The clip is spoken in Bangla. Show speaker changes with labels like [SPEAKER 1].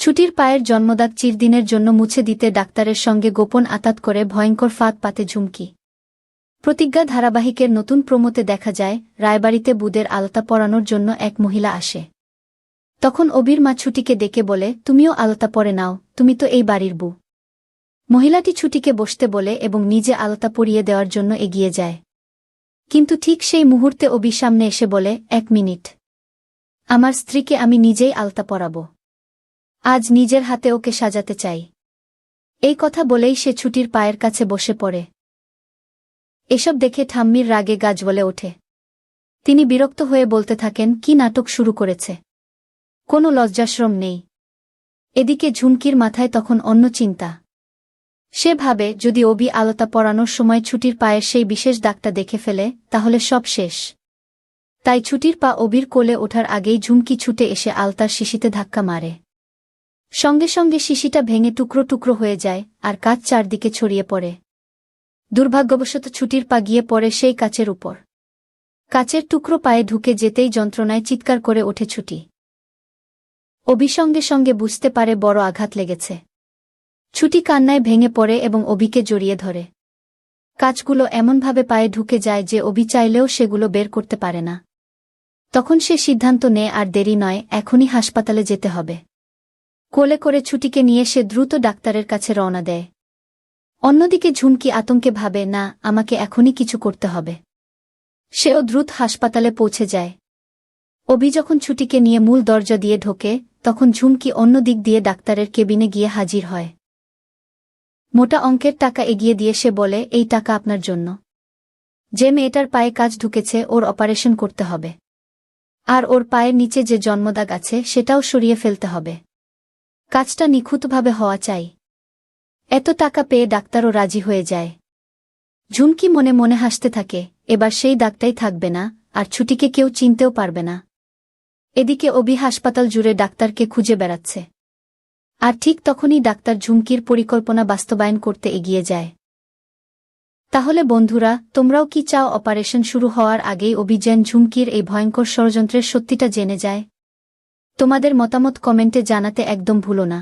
[SPEAKER 1] ছুটির পায়ের জন্মদাগ চিরদিনের জন্য মুছে দিতে ডাক্তারের সঙ্গে গোপন আতাত করে ভয়ঙ্কর ফাঁদ পাতে ঝুমকি। প্রতিজ্ঞা ধারাবাহিকের নতুন প্রোমোতে দেখা যায় রায়বাড়িতে বুদের আলতা পরানোর জন্য এক মহিলা আসে। তখন অবির মা ছুটিকে ডেকে বলে, তুমিও আলতা পরে নাও, তুমি তো এই বাড়ির বউ। মহিলাটি ছুটিকে বসতে বলে এবং নিজে আলতা পরিয়ে দেওয়ার জন্য এগিয়ে যায়। কিন্তু ঠিক সেই মুহূর্তে অবি সামনে এসে বলে, 1 মিনিট, আমার স্ত্রীকে আমি নিজেই আলতা পরাব। আজ নিজের হাতে ওকে সাজাতে চাই। এই কথা বলেই সে ছুটির পায়ের কাছে বসে পড়ে। এসব দেখে ঠাম্মির রাগে গা জ্বলে ওঠে। তিনি বিরক্ত হয়ে বলতে থাকেন, কি নাটক শুরু করেছে, কোনো লজ্জাশরম নেই। এদিকে ঝুমকির মাথায় তখন অন্য চিন্তা। সে ভাবে যদি অবি আলতা পরানোর সময় ছুটির পায়ের সেই বিশেষ দাগটা দেখে ফেলে তাহলে সব শেষ। তাই ছুটির পা অবির কোলে ওঠার আগেই ঝুমকি ছুটে এসে আলতার শিশিতে ধাক্কা মারে। সঙ্গে সঙ্গে শিশিটা ভেঙে টুকরো টুকরো হয়ে যায় আর কাচ চারদিকে ছড়িয়ে পড়ে। দুর্ভাগ্যবশত ছুটির পা গিয়ে পড়ে সেই কাচের উপর। কাচের টুকরো পায়ে ঢুকে যেতেই যন্ত্রণায় চিৎকার করে ওঠে ছুটি। অবি সঙ্গে সঙ্গে বুঝতে পারে বড় আঘাত লেগেছে। ছুটি কান্নায় ভেঙে পড়ে এবং অবিকে জড়িয়ে ধরে। কাচগুলো এমনভাবে পায়ে ঢুকে যায় যে অবি চাইলেও সেগুলো বের করতে পারে না। তখন সে সিদ্ধান্ত নেয় আর দেরি নয়, এখনই হাসপাতালে যেতে হবে। কোলে করে ছুটিকে নিয়ে সে দ্রুত ডাক্তারের কাছে রওনা দেয়। অন্যদিকে ঝুমকি আতঙ্কে ভাবে, না, আমাকে এখনই কিছু করতে হবে। সেও দ্রুত হাসপাতালে পৌঁছে যায়। অবি যখন ছুটিকে নিয়ে মূল দরজা দিয়ে ঢোকে তখন ঝুমকি অন্য দিক দিয়ে ডাক্তারের কেবিনে গিয়ে হাজির হয়। মোটা অঙ্কের টাকা এগিয়ে দিয়ে সে বলে, এই টাকা আপনার জন্য। যে মেয়েটার পায়ে কাজ ঢুকেছে ওর অপারেশন করতে হবে। আর ওর পায়ের নিচে যে জন্মদাগ আছে সেটাও সরিয়ে ফেলতে হবে। কাজটা নিখুঁতভাবে হওয়া চাই। এত টাকা পেয়ে ডাক্তারও রাজি হয়ে যায়। ঝুমকি মনে মনে হাসতে থাকে, এবার সেই দাগটাই থাকবে না আর ছুটিকে কেউ চিনতেও পারবে না। এদিকে অবি হাসপাতাল জুড়ে ডাক্তারকে খুঁজে বেড়াচ্ছে। আর ঠিক তখনই ডাক্তার ঝুমকির পরিকল্পনা বাস্তবায়ন করতে এগিয়ে যায়। তাহলে বন্ধুরা, তোমরাও কি চাও অপারেশন শুরু হওয়ার আগেই অভিযান ঝুমকির এই ভয়ঙ্কর ষড়যন্ত্রের সত্যিটা জেনে যায়? তোমাদের মতামত কমেন্টে জানাতে একদম ভুলো না।